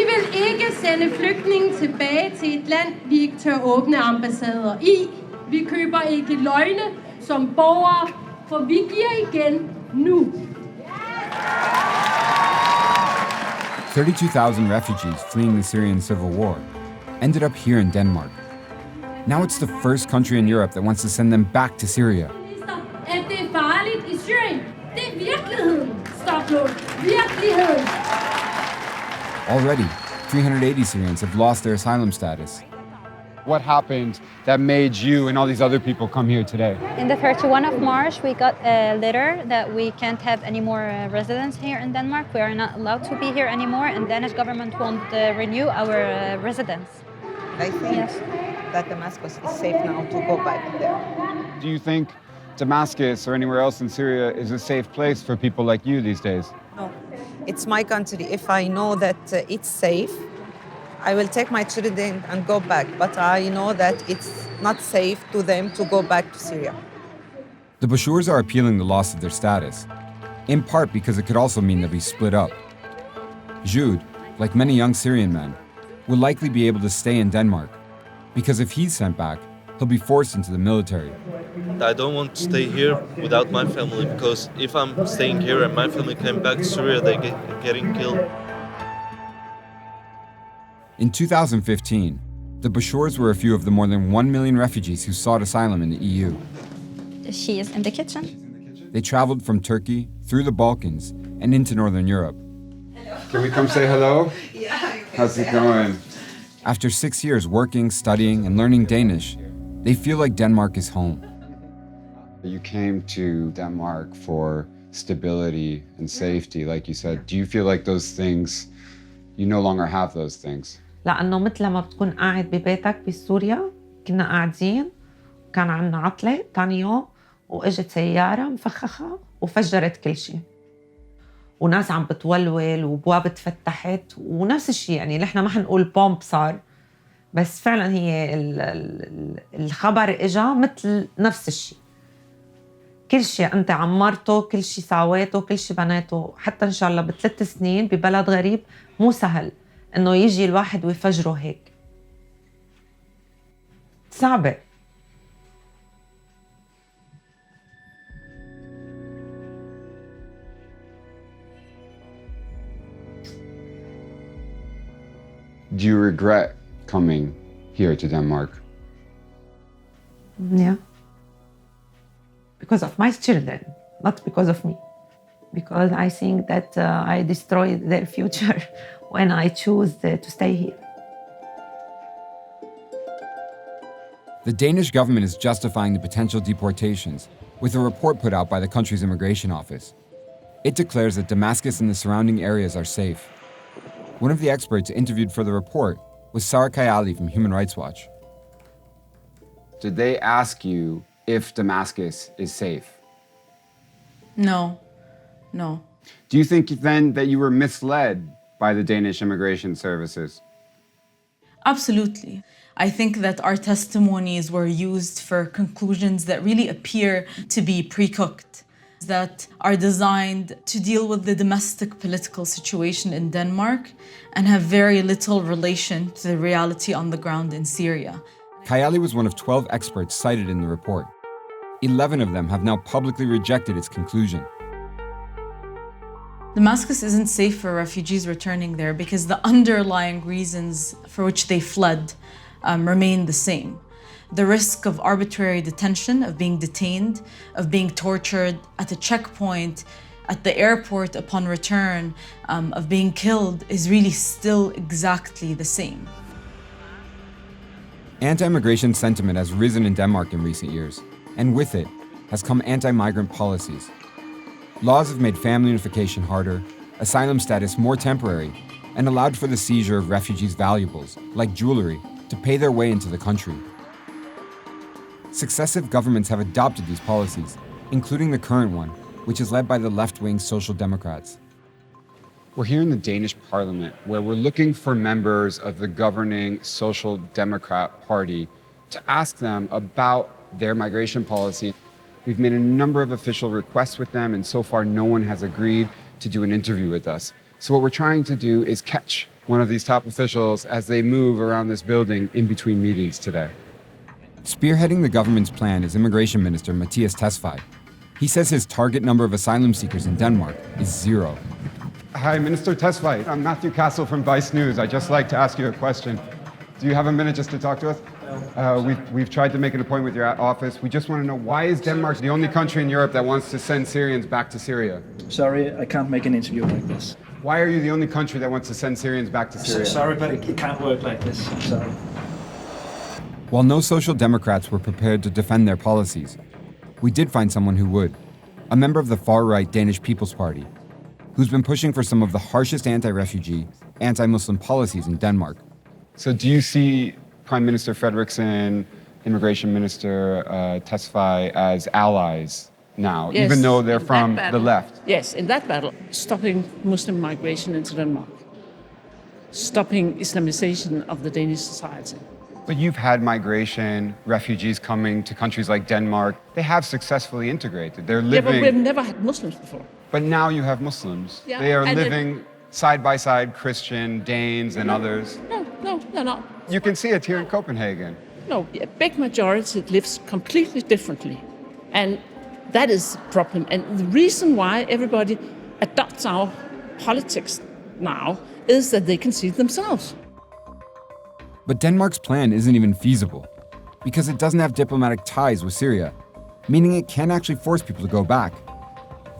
vil ikke sende flygtninge tilbage til et land, vi ikke tør åbne ambassader i. Vi køber ikke løgne som borgere, for vi giver igen nu. 32,000 refugees fleeing the Syrian civil war ended up here in Denmark. Now it's the first country in Europe that wants to send them back to Syria. At det er farligt i Syrien, det er virkeligheden. Stop nu. Virkeligheden. Already, 380 Syrians have lost their asylum status. What happened that made you and all these other people come here today? In the 31 of March, we got a letter that we can't have any more residents here in Denmark. We are not allowed to be here anymore, and Danish government won't renew our residence. I think that Damascus is safe now to go back there. Do you think Damascus or anywhere else in Syria is a safe place for people like you these days? No, it's my country. If I know that it's safe, I will take my children and go back. But I know that it's not safe to them to go back to Syria. The Bashours are appealing the loss of their status, in part because it could also mean they'll be split up. Joud, like many young Syrian men, will likely be able to stay in Denmark, because if he's sent back, he'll be forced into the military. I don't want to stay here without my family, because if I'm staying here and my family came back to Syria, they're getting killed. In 2015, the Bashours were a few of the more than 1 million refugees who sought asylum in the EU. She is in the kitchen. They traveled from Turkey, through the Balkans, and into Northern Europe. Can we come say hello? Yeah. How's it going? After 6 years working, studying, and learning Danish, they feel like Denmark is home. You came to Denmark for stability and safety, like you said. Do you feel like those things, you no longer have those things? لأنه مثل ما بتكون قاعد ببيتك بسوريا، كنا قاعدين كان عنا عطلة تاني يوم وإجت سيارة مفخخة وفجرت كل شيء. وناس عم بتولول وبواب اتفتحت ونفس الشيء، يعني نحن ما حنقول بومب صار، بس فعلا هي الخبر اجا مثل نفس الشيء. كل شيء انت عمرته، كل شيء ساويته، كل شيء بنيته، حتى ان شاء الله ب3 سنين ببلد غريب مو سهل انه يجي الواحد ويفجره هيك. صعبة. Do you regret coming here to Denmark? Yeah. Because of my children, not because of me. Because I think that I destroyed their future when I choose to stay here. The Danish government is justifying the potential deportations with a report put out by the country's immigration office. It declares that Damascus and the surrounding areas are safe. One of the experts interviewed for the report was Sara Kayyali from Human Rights Watch. Did they ask you if Damascus is safe? No. Do you think then that you were misled by the Danish immigration services? Absolutely. I think that our testimonies were used for conclusions that really appear to be pre-cooked, that are designed to deal with the domestic political situation in Denmark and have very little relation to the reality on the ground in Syria. Kayyali was one of 12 experts cited in the report. 11 of them have now publicly rejected its conclusion. Damascus isn't safe for refugees returning there because the underlying reasons for which they fled remain the same. The risk of arbitrary detention, of being detained, of being tortured at a checkpoint, at the airport upon return, of being killed is really still exactly the same. Anti-immigration sentiment has risen in Denmark in recent years, and with it has come anti-migrant policies. Laws have made family unification harder, asylum status more temporary, and allowed for the seizure of refugees' valuables, like jewelry, to pay their way into the country. Successive governments have adopted these policies, including the current one, which is led by the left-wing Social Democrats. We're here in the Danish parliament, where we're looking for members of the governing Social Democrat Party to ask them about their migration policy. We've made a number of official requests with them, and so far no one has agreed to do an interview with us. So what we're trying to do is catch one of these top officials as they move around this building in between meetings today. Spearheading the government's plan is Immigration Minister Mattias Tesfaye. He says his target number of asylum seekers in Denmark is 0. Hi, Minister Tesfaye. I'm Matthew Castle from Vice News. I'd just like to ask you a question. Do you have a minute just to talk to us? We've tried to make an appointment with your office. We just want to know, why is Denmark the only country in Europe that wants to send Syrians back to Syria? Sorry, I can't make an interview like this. Why are you the only country that wants to send Syrians back to Syria? Sorry, but it can't work like this. I'm sorry. While no social democrats were prepared to defend their policies, we did find someone who would. A member of the far-right Danish People's Party, who's been pushing for some of the harshest anti-refugee, anti-Muslim policies in Denmark. So do you see Prime Minister Frederiksen, Immigration Minister Tesfaye as allies now, yes, even though they're from the left? Yes, in that battle, stopping Muslim migration into Denmark, stopping Islamization of the Danish society. But you've had migration, refugees coming to countries like Denmark. They have successfully integrated. They're living... Yeah, but we've never had Muslims before. But now you have Muslims. Yeah, they are living side by side, Christian, Danes, and others. No, they're not. You can see it here in Copenhagen. No, a big majority lives completely differently. And that is the problem. And the reason why everybody adopts our politics now is that they can see it themselves. But Denmark's plan isn't even feasible because it doesn't have diplomatic ties with Syria, meaning it can't actually force people to go back.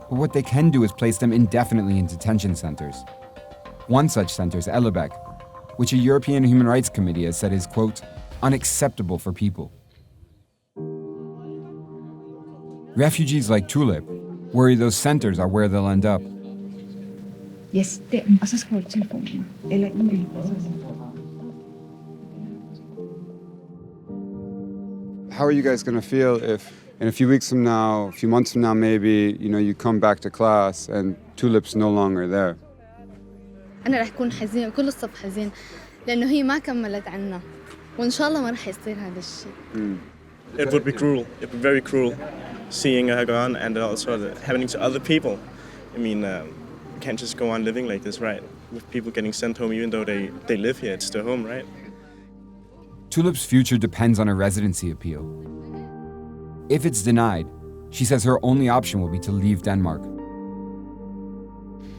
But what they can do is place them indefinitely in detention centers. One such center is Ellebæk, which a European Human Rights Committee has said is, quote, unacceptable for people. Refugees like Tulip worry those centers are where they'll end up. Yes, og så skriver du telefonen eller e-mail. How are you guys going to feel if in a few weeks from now, a few months from now maybe, you come back to class and Tulip's no longer there? أنا رح أكون حزين وكل الصف حزين لأنه هي ما كملت عنا وإن شاء الله ما رح يصير هذا الشيء. It would be cruel. It would be very cruel seeing her gone and also happening to other people. I mean, we can't just go on living like this, right? With people getting sent home even though they live here, it's their home, right? Tulip's future depends on a residency appeal. If it's denied, she says her only option will be to leave Denmark.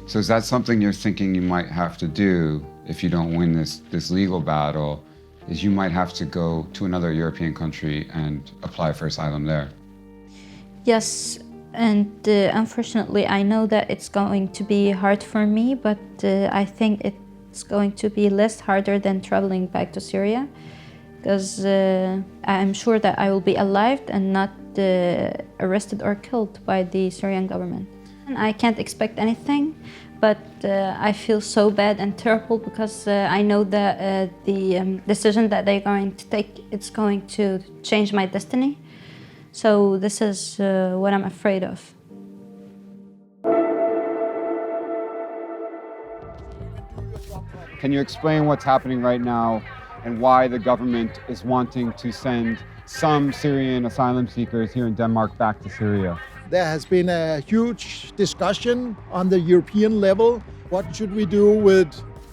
So is that something you're thinking you might have to do if you don't win this legal battle, is you might have to go to another European country and apply for asylum there? Yes, and unfortunately I know that it's going to be hard for me, but I think it's going to be less harder than traveling back to Syria, because I'm sure that I will be alive and not arrested or killed by the Syrian government. And I can't expect anything, but I feel so bad and terrible because I know that the decision that they're going to take, it's going to change my destiny. So this is what I'm afraid of. Can you explain what's happening right now and why the government is wanting to send some Syrian asylum seekers here in Denmark back to Syria? There has been a huge discussion on the European level. What should we do with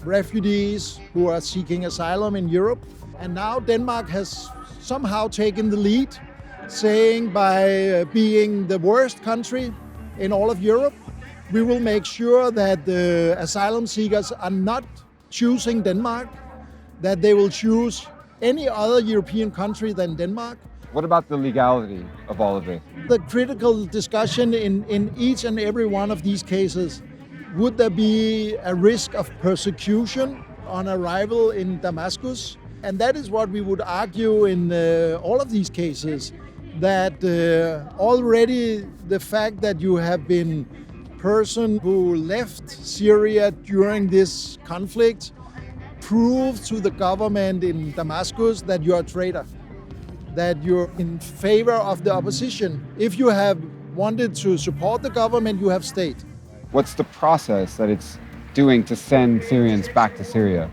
refugees who are seeking asylum in Europe? And now Denmark has somehow taken the lead, saying by being the worst country in all of Europe, we will make sure that the asylum seekers are not choosing Denmark, that they will choose any other European country than Denmark. What about the legality of all of it? The critical discussion in each and every one of these cases, would there be a risk of persecution on arrival in Damascus? And that is what we would argue in all of these cases, that already the fact that you have been a person who left Syria during this conflict proves to the government in Damascus that you're a traitor, that you're in favor of the opposition. If you have wanted to support the government, you have stayed. What's the process that it's doing to send Syrians back to Syria?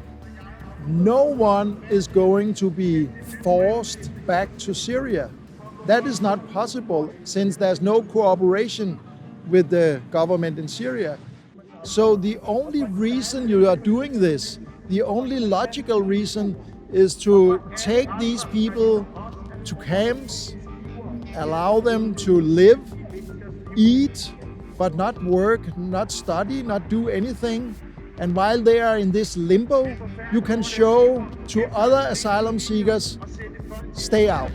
No one is going to be forced back to Syria. That is not possible since there's no cooperation with the government in Syria. So the only reason you are doing this The only logical reason is to take these people to camps, allow them to live, eat, but not work, not study, not do anything. And while they are in this limbo, you can show to other asylum seekers, stay out.